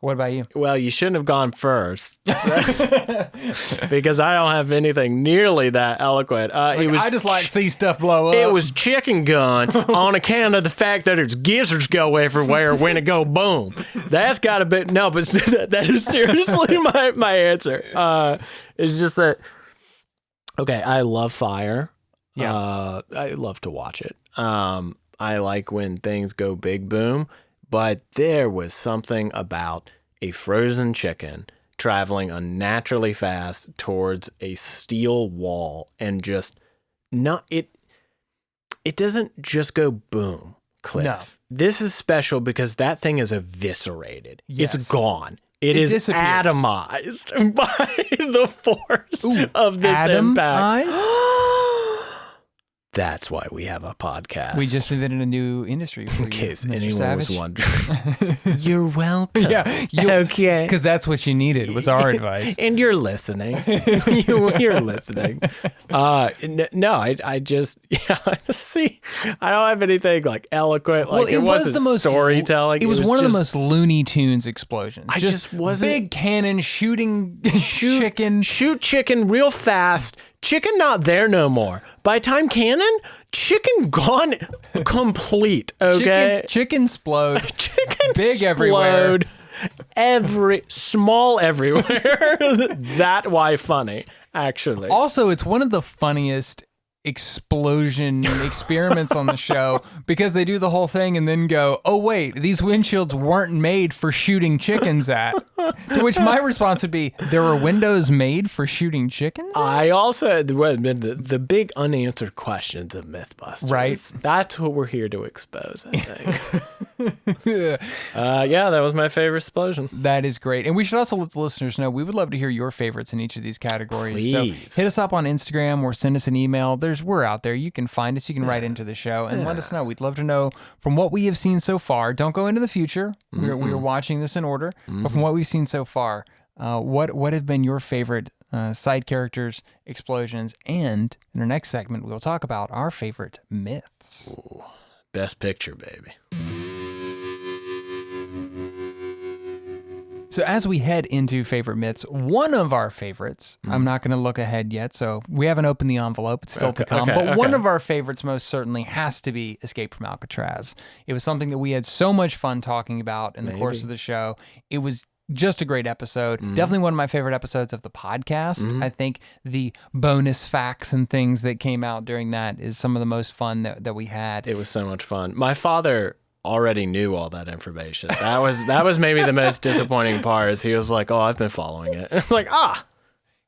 What about you? Well, you shouldn't have gone first because I don't have anything nearly that eloquent. I just like to see stuff blow up. It was chicken gun on account of the fact that its gizzards go everywhere when it go boom. That's got to be no, but that is seriously my answer. It's just that. Okay, I love fire. Yeah, I love to watch it. I like when things go big boom, but there was something about a frozen chicken traveling unnaturally fast towards a steel wall and just not it. It doesn't just go boom, Cliff. No. This is special because that thing is eviscerated. Yes. It's gone. It is atomized by the force of this impact. That's why we have a podcast. We just invented a new industry for in you, case Mr. anyone Savage. was wondering. You're welcome. Yeah. Okay. Because that's what you needed was our advice. And you're listening. You're listening. No, I just, see, I don't have anything like eloquent. Like, it wasn't storytelling. It was one of the most Looney Tunes explosions. I just wasn't. Big cannon shooting chicken. Shoot chicken real fast. Chicken not there no more. By time cannon, chicken gone complete. Okay. Chicken explode. Chicken big everywhere. Small everywhere. That why funny, actually. Also, it's one of the funniest explosion experiments on the show because they do the whole thing and then go, oh wait, these windshields weren't made for shooting chickens at. To which my response would be, there were windows made for shooting chickens at? I also, the big unanswered questions of Mythbusters. Right. That's what we're here to expose, I think. Yeah, that was my favorite explosion. That is great. And we should also let the listeners know, we would love to hear your favorites in each of these categories. Please. So hit us up on Instagram or send us an email. We're out there. You can find us. You can write into the show and let us know. We'd love to know from what we have seen so far. Don't go into the future. We are watching this in order. But from what we've seen so far, what have been your favorite side characters, explosions, and in our next segment, we'll talk about our favorite myths. Ooh, best picture, baby. So as we head into favorite myths, one of our favorites, I'm not going to look ahead yet, so we haven't opened the envelope. It's still to come. But one of our favorites most certainly has to be Escape from Alcatraz. It was something that we had so much fun talking about in the course of the show. It was just a great episode. Definitely one of my favorite episodes of the podcast. I think the bonus facts and things that came out during that is some of the most fun that we had. It was so much fun. My father already knew all that information. That was maybe the most disappointing part. Is he was like, "Oh, I've been following it." It's like,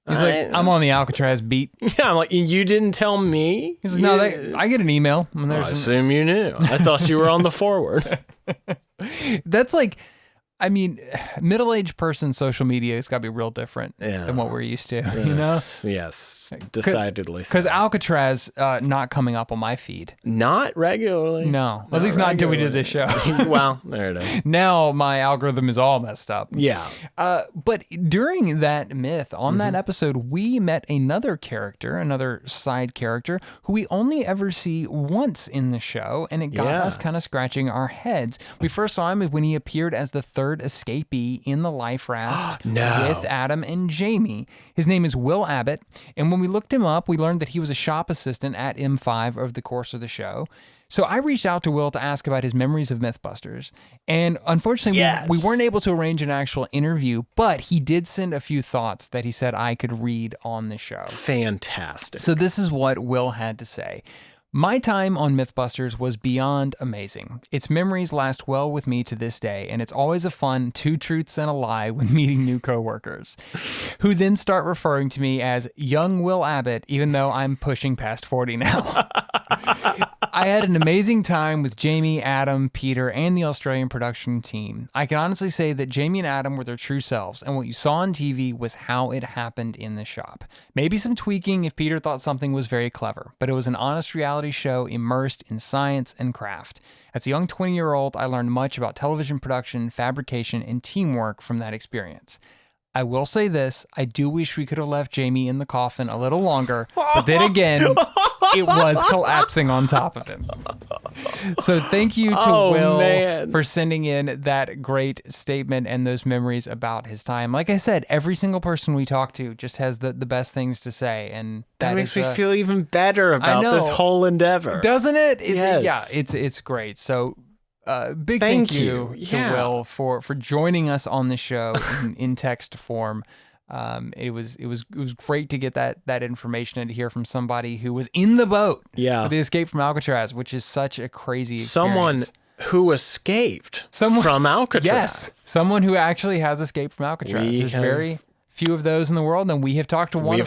He's like, I'm on the Alcatraz beat. Yeah, I'm like, you didn't tell me. He's like, no, I get an email. And I assume you knew. I thought you were on the forward. That's like, I mean, middle-aged person social media has got to be real different than what we're used to, you know? Yes, decidedly so. Because Alcatraz not coming up on my feed. Not regularly. No, at least not until we did this show. Well, there it is. Now my algorithm is all messed up. Yeah. But during that myth, on that episode, we met another character, another side character, who we only ever see once in the show, and it got us kind of scratching our heads. We first saw him when he appeared as the third escapee in the life raft with Adam and Jamie. His name is Will Abbott, and when we looked him up, we learned that he was a shop assistant at M5 over the course of the show. So I reached out to Will to ask about his memories of Mythbusters, and unfortunately we weren't able to arrange an actual interview, but he did send a few thoughts that he said I could read on the show. Fantastic. So this is what Will had to say. My time on Mythbusters was beyond amazing. Its memories last well with me to this day, and it's always a fun 2 truths and a lie when meeting new coworkers, who then start referring to me as young Will Abbott, even though I'm pushing past 40 now. I had an amazing time with Jamie, Adam, Peter, and the Australian production team. I can honestly say that Jamie and Adam were their true selves, and what you saw on TV was how it happened in the shop. Maybe some tweaking if Peter thought something was very clever, but it was an honest reality show immersed in science and craft. As a young 20-year-old, I learned much about television production, fabrication, and teamwork from that experience. I will say this, I do wish we could have left Jamie in the coffin a little longer, but then again, it was collapsing on top of him. So thank you to Will for sending in that great statement and those memories about his time. Like I said, every single person we talk to just has the best things to say, and that makes me feel even better about this whole endeavor. Doesn't it? It's great. So big thank you to Will for joining us on the show in text form. It was great to get that information and to hear from somebody who was in the boat with the Escape from Alcatraz, which is such a crazy experience. Someone who escaped from Alcatraz. Yes, someone who actually has escaped from Alcatraz. There's very few of those in the world, and we have talked to one.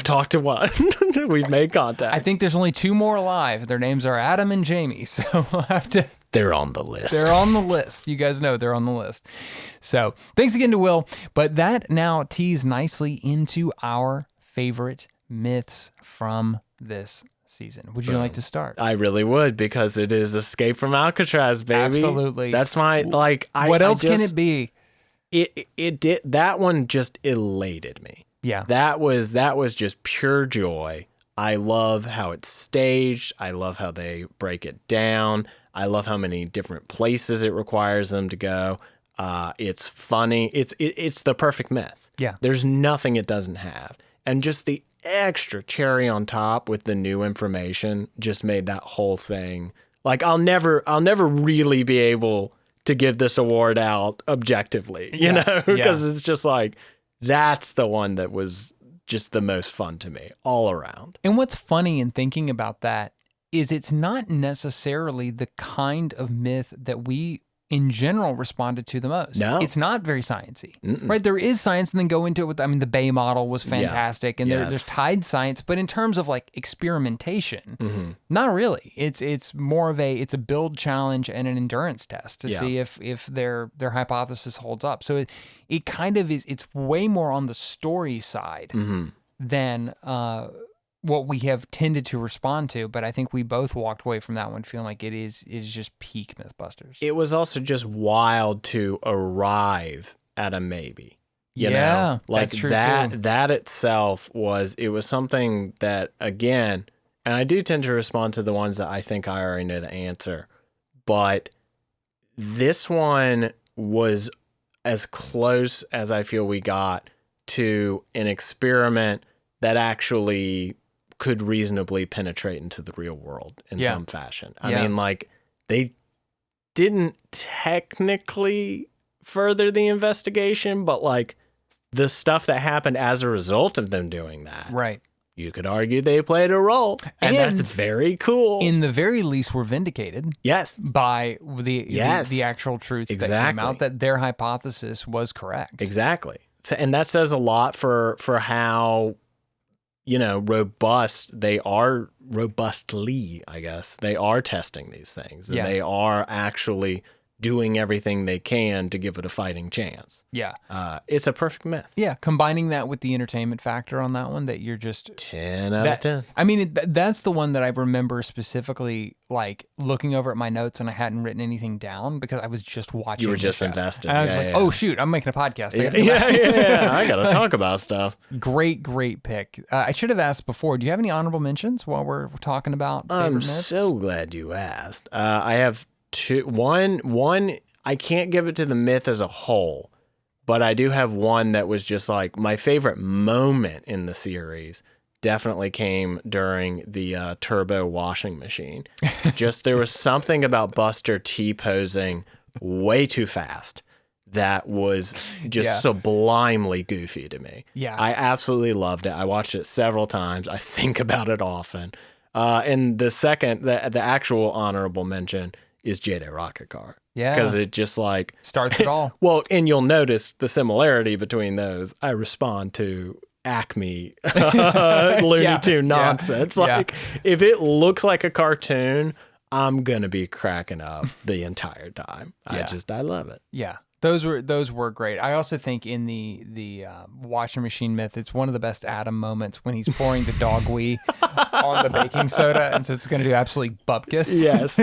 We've made contact. I think there's only 2 more alive. Their names are Adam and Jamie, so we'll have to... They're on the list. They're on the list. You guys know they're on the list. So thanks again to Will. But that now tees nicely into our favorite myths from this season. Would you like to start? I really would, because it is Escape from Alcatraz, baby. Absolutely. That's my What else can it be? It did, that one just elated me. Yeah. That was just pure joy. I love how it's staged. I love how they break it down. I love how many different places it requires them to go. It's funny. It's the perfect myth. Yeah. There's nothing it doesn't have. And just the extra cherry on top with the new information just made that whole thing. Like, I'll never really be able to give this award out objectively, you know, because it's just like, that's the one that was just the most fun to me all around. And what's funny in thinking about that is it's not necessarily the kind of myth that we in general responded to the most. No. It's not very sciencey, right? There is science, and then go into it with, I mean, the Bay model was fantastic, and there's tied science, but in terms of like experimentation, not really. It's more of it's a build challenge and an endurance test to see if their hypothesis holds up. So it kind of is, it's way more on the story side than what we have tended to respond to, but I think we both walked away from that one feeling like it is just peak Mythbusters. It was also just wild to arrive at a maybe. You know? Like, that's true too. That itself was something that, again, and I do tend to respond to the ones that I think I already know the answer, but this one was as close as I feel we got to an experiment that actually could reasonably penetrate into the real world in some fashion. I mean, like, they didn't technically further the investigation, but like the stuff that happened as a result of them doing that, right? You could argue they played a role, and that's very cool. In the very least, we're vindicated. Yes, by the actual truths that came out, that their hypothesis was correct. Exactly. So, and that says a lot for how, you know, robustly, I guess, they are testing these things, and they are actually doing everything they can to give it a fighting chance. Yeah. It's a perfect myth. Yeah. Combining that with the entertainment factor on that one, that you're just 10 out of 10. I mean, that's the one that I remember specifically, like looking over at my notes, and I hadn't written anything down because I was just watching. You were just invested. And I was like, oh shoot, I'm making a podcast. I got to talk about stuff. Great pick. I should have asked before, do you have any honorable mentions while we're talking about favorite myths? I'm so glad you asked. I have two. One, I can't give it to the myth as a whole, but I do have one that was just like my favorite moment in the series. Definitely came during the turbo washing machine. Just there was something about Buster T-posing way too fast that was just sublimely goofy to me. Yeah, I absolutely loved it. I watched it several times. I think about it often. And the second, the actual honorable mention is J-Day Rocket Car. Yeah. Because it just like starts it all. Well, and you'll notice the similarity between those. I respond to Acme Looney Tune nonsense. Like, if it looks like a cartoon, I'm going to be cracking up the entire time. I love it. Yeah. Those were great. I also think in the washing machine myth, it's one of the best Adam moments when he's pouring the dog wee on the baking soda, and so it's going to do absolutely bupkis. Yes,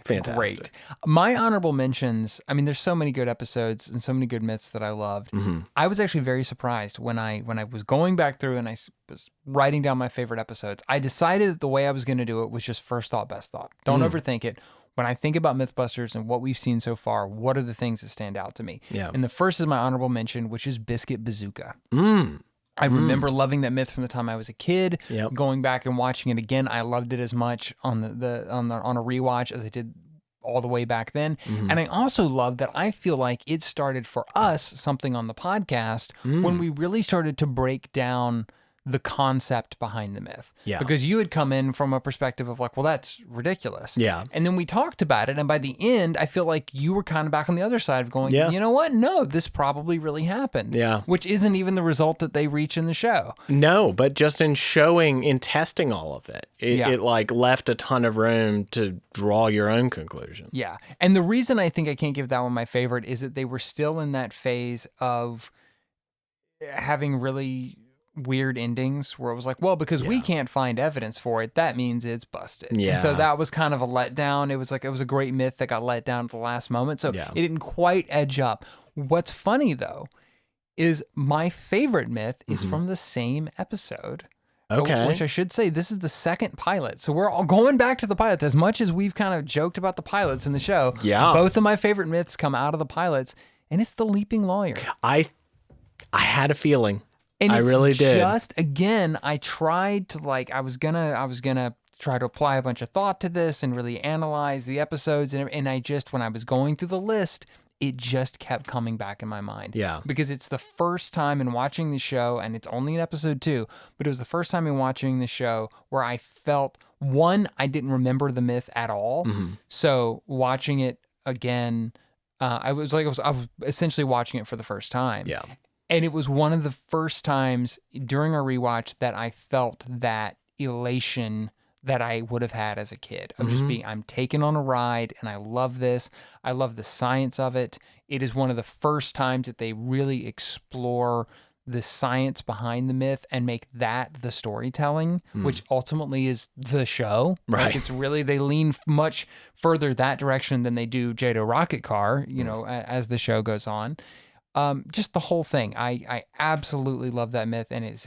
fantastic. Great. My honorable mentions. I mean, there's so many good episodes and so many good myths that I loved. Mm-hmm. I was actually very surprised when I was going back through and I was writing down my favorite episodes. I decided that the way I was going to do it was just first thought, best thought. Don't overthink it. When I think about Mythbusters and what we've seen so far, what are the things that stand out to me? Yeah. And the first is my honorable mention, which is Biscuit Bazooka. I remember loving that myth from the time I was a kid. Yep. Going back and watching it again, I loved it as much on a rewatch as I did all the way back then. Mm-hmm. And I also love that I feel like it started for us something on the podcast when we really started to break down the concept behind the myth. Yeah. Because you had come in from a perspective of like, well, that's ridiculous. Yeah. And then we talked about it. And by the end, I feel like you were kind of back on the other side of going, you know what? No, this probably really happened. Yeah. Which isn't even the result that they reach in the show. No, but just in testing all of it, it like left a ton of room to draw your own conclusion. Yeah. And the reason I think I can't give that one my favorite is that they were still in that phase of having really weird endings where it was like, well, because we can't find evidence for it, that means it's busted. Yeah. And so that was kind of a letdown. It was a great myth that got let down at the last moment. So it didn't quite edge up. What's funny though is my favorite myth is from the same episode. Okay. Which I should say, this is the second pilot. So we're all going back to the pilots. As much as we've kind of joked about the pilots in the show, both of my favorite myths come out of the pilots, and it's the Leaping Lawyer. I had a feeling. And I really did. Just again, I tried to I was gonna try to apply a bunch of thought to this and really analyze the episodes, and I just, when I was going through the list, it just kept coming back in my mind. Yeah. Because it's the first time in watching the show, and it's only in episode 2, but it was the first time in watching the show where I felt, one, I didn't remember the myth at all. So watching it again, I was essentially watching it for the first time. Yeah. And it was one of the first times during our rewatch that I felt that elation that I would have had as a kid of just being, I'm taken on a ride and I love this. I love the science of it. It is one of the first times that they really explore the science behind the myth and make that the storytelling, which ultimately is the show. Right. Like it's really, they lean much further that direction than they do Jado Rocket Car, as the show goes on. Just the whole thing. I absolutely love that myth, and it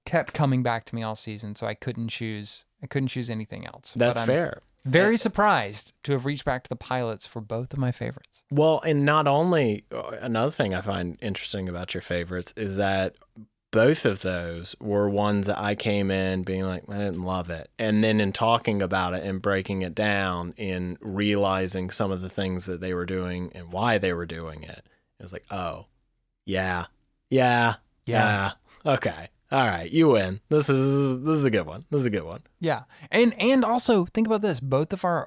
kept coming back to me all season, so I couldn't choose anything else. That's fair. Very surprised to have reached back to the pilots for both of my favorites. Well, and not only, another thing I find interesting about your favorites is that both of those were ones that I came in being like, I didn't love it. And then in talking about it and breaking it down, in realizing some of the things that they were doing and why they were doing it, it was like, oh, yeah. Okay. All right, you win. This is a good one. Yeah. And also think about this,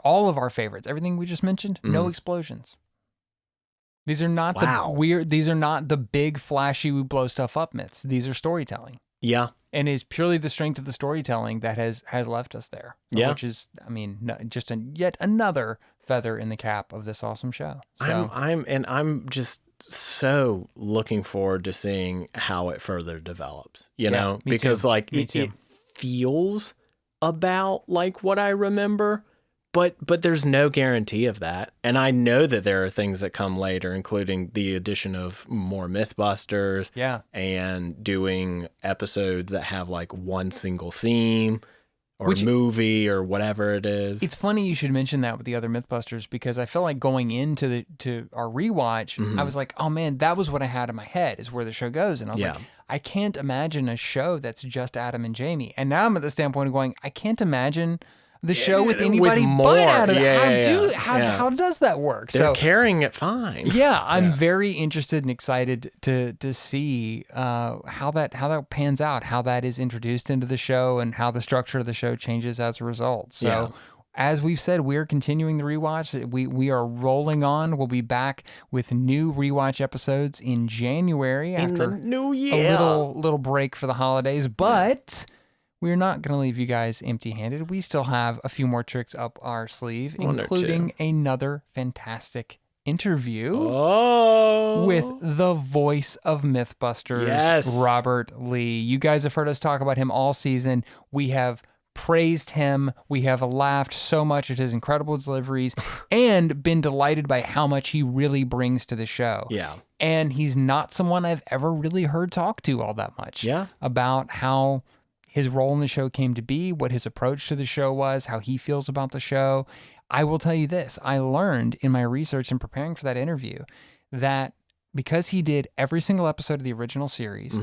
all of our favorites, everything we just mentioned, no explosions. These are not these are not the big flashy we blow stuff up myths. These are storytelling. Yeah. And it's purely the strength of the storytelling that has left us there. Yeah. Which is, just yet another feather in the cap of this awesome show. So, I'm just so looking forward to seeing how it further develops, know, because too. It feels about like what I remember, but there's no guarantee of that. And I know that there are things that come later, including the addition of more Mythbusters and doing episodes that have like one single theme or movie or whatever it is. It's funny you should mention that with the other Mythbusters, because I feel like going into our rewatch, I was like, oh man, that was what I had in my head is where the show goes. And I was like, I can't imagine a show that's just Adam and Jamie. And now I'm at the standpoint of going, I can't imagine the show with anybody but Adam. How does that work? They're carrying it fine. Yeah, I'm very interested and excited to see how that pans out, how that is introduced into the show, and how the structure of the show changes as a result. So, as we've said, we are continuing the rewatch. We are rolling on. We'll be back with new rewatch episodes in January after the new year. A little break for the holidays, but we're not going to leave you guys empty-handed. We still have a few more tricks up our sleeve, including another fantastic interview with the voice of Mythbusters, Robert Lee. You guys have heard us talk about him all season. We have praised him. We have laughed so much at his incredible deliveries and been delighted by how much he really brings to the show. Yeah. And he's not someone I've ever really heard talk to all that much about how his role in the show came to be, what his approach to the show was, how he feels about the show. I will tell you this. I learned in my research and preparing for that interview that because he did every single episode of the original series,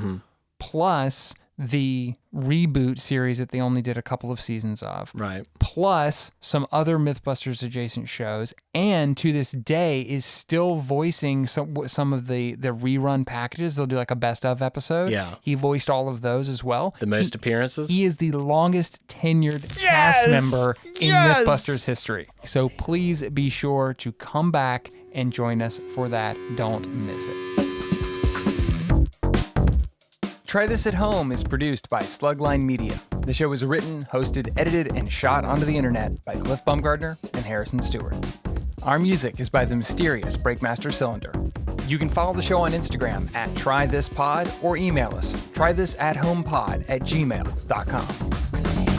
plus the reboot series that they only did a couple of seasons of, plus some other Mythbusters adjacent shows, and to this day is still voicing some of the rerun packages. They'll do like a best of episode. Yeah. He voiced all of those as well. The most appearances? He is the longest tenured cast member in Mythbusters history. So please be sure to come back and join us for that. Don't miss it. Try This at Home is produced by Slugline Media. The show is written, hosted, edited, and shot onto the internet by Cliff Bumgardner and Harrison Stewart. Our music is by the mysterious Breakmaster Cylinder. You can follow the show on Instagram at trythispod or email us trythisathomepod@gmail.com.